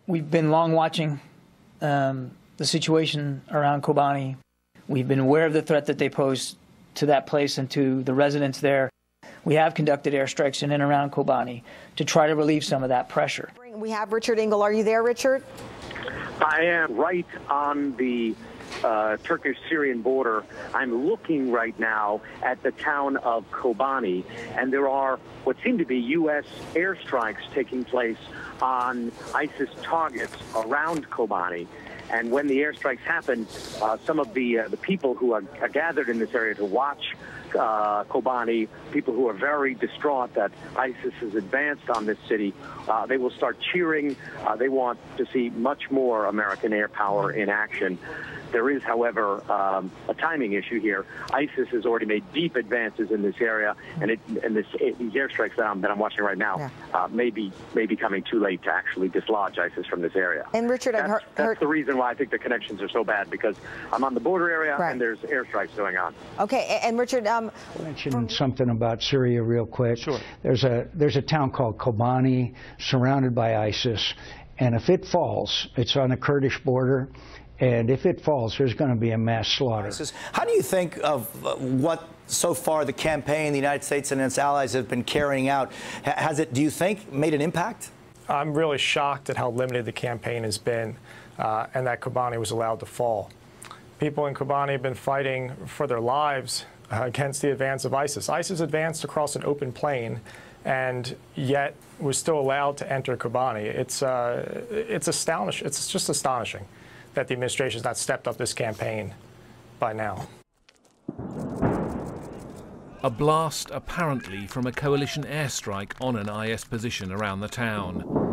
We've been long watching the situation around Kobani. We've been aware of the threat that they pose to that place and to the residents there. We have conducted airstrikes in and around Kobani to try to relieve some of that pressure. We have Richard Engel. Are you there, Richard? I am right on the Turkish-Syrian border. I'm looking right now at the town of Kobani, and there are what seem to be U.S. airstrikes taking place on ISIS targets around Kobani. And when the airstrikes happen, some of the people who are gathered in this area to watch Kobani, people who are very distraught that ISIS has advanced on this city, they will start cheering. They want to see much more American air power in action. There is, however, a timing issue here. ISIS has already made deep advances in this area, and these airstrikes that I'm watching right now may be coming too late to actually dislodge ISIS from this area. And Richard, that's the reason why I think the connections are so bad, because I'm on the border area and there's airstrikes going on. Okay, and Richard, mention something about Syria real quick. Sure. There's a town called Kobani, surrounded by ISIS, and if it falls, it's on the Kurdish border. And if it falls, there's going to be a mass slaughter. How do you think of what so far the campaign the United States and its allies have been carrying out? Has it, do you think, made an impact? I'm really shocked at how limited the campaign has been and that Kobani was allowed to fall. People in Kobani have been fighting for their lives against the advance of ISIS. ISIS advanced across an open plain and yet was still allowed to enter Kobani. It's astonishing. It's just astonishing that the administration has not stepped up this campaign by now. A blast apparently from a coalition airstrike on an IS position around the town.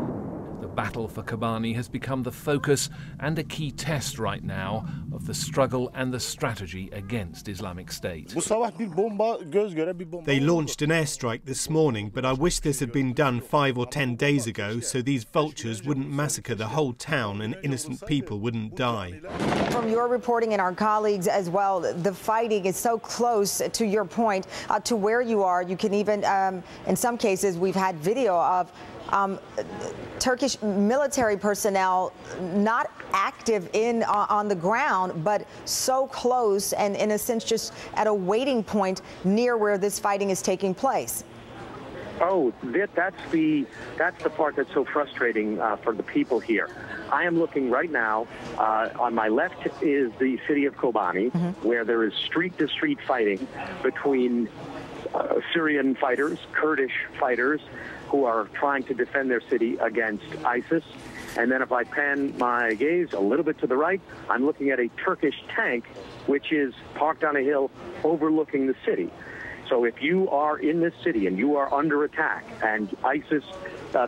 The battle for Kobani has become the focus and a key test right now of the struggle and the strategy against Islamic State. They launched an airstrike this morning, but I wish this had been done 5 or 10 days ago so these vultures wouldn't massacre the whole town and innocent people wouldn't die. From your reporting and our colleagues as well, the fighting is so close, to your point, to where you are. You can even, in some cases, we've had video of Turkish military personnel not active on the ground, but so close and in a sense just at a waiting point near where this fighting is taking place. Oh, that's the part that's so frustrating for the people here. I am looking right now. On my left is the city of Kobani, where there is street-to-street fighting between Syrian fighters, Kurdish fighters, who are trying to defend their city against ISIS. And then if I pan my gaze a little bit to the right, I'm looking at a Turkish tank, which is parked on a hill overlooking the city. So if you are in this city and you are under attack and ISIS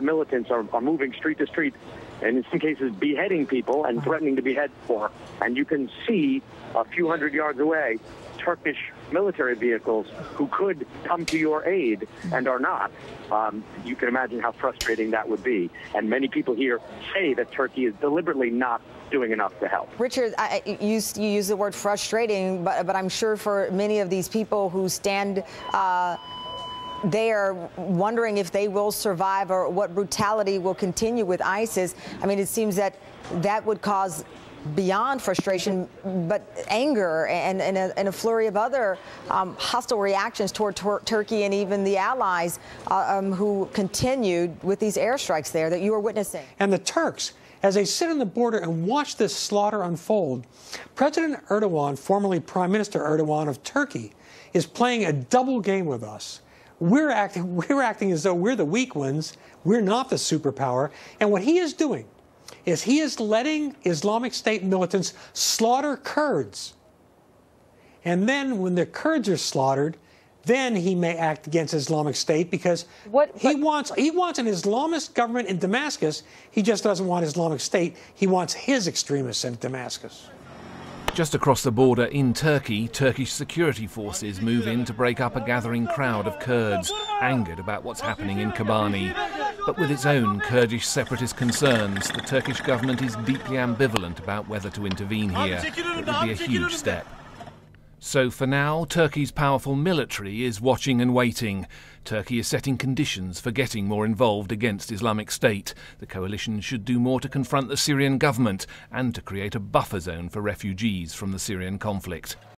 militants are moving street to street, and in some cases beheading people and threatening to behead more, and you can see a few hundred yards away Turkish military vehicles who could come to your aid and are not, you can imagine how frustrating that would be. And many people here say that Turkey is deliberately not doing enough to help. Richard, you use the word frustrating, but I'm sure for many of these people who stand there wondering if they will survive or what brutality will continue with ISIS, I mean, it seems that that would cause beyond frustration, but anger and a flurry of other hostile reactions toward Turkey and even the allies who continued with these airstrikes there that you are witnessing. And the Turks, as they sit on the border and watch this slaughter unfold, President Erdogan, formerly Prime Minister Erdogan of Turkey, is playing a double game with us. We're acting as though we're the weak ones. We're not the superpower. And what he is doing is he is letting Islamic State militants slaughter Kurds. And then when the Kurds are slaughtered, then he may act against Islamic State because he wants an Islamist government in Damascus. He just doesn't want Islamic State. He wants his extremists in Damascus. Just across the border in Turkey, Turkish security forces move in to break up a gathering crowd of Kurds, angered about what's happening in Kobani. But with its own Kurdish separatist concerns, the Turkish government is deeply ambivalent about whether to intervene here. It would be a huge step. So for now, Turkey's powerful military is watching and waiting. Turkey is setting conditions for getting more involved against Islamic State. The coalition should do more to confront the Syrian government and to create a buffer zone for refugees from the Syrian conflict.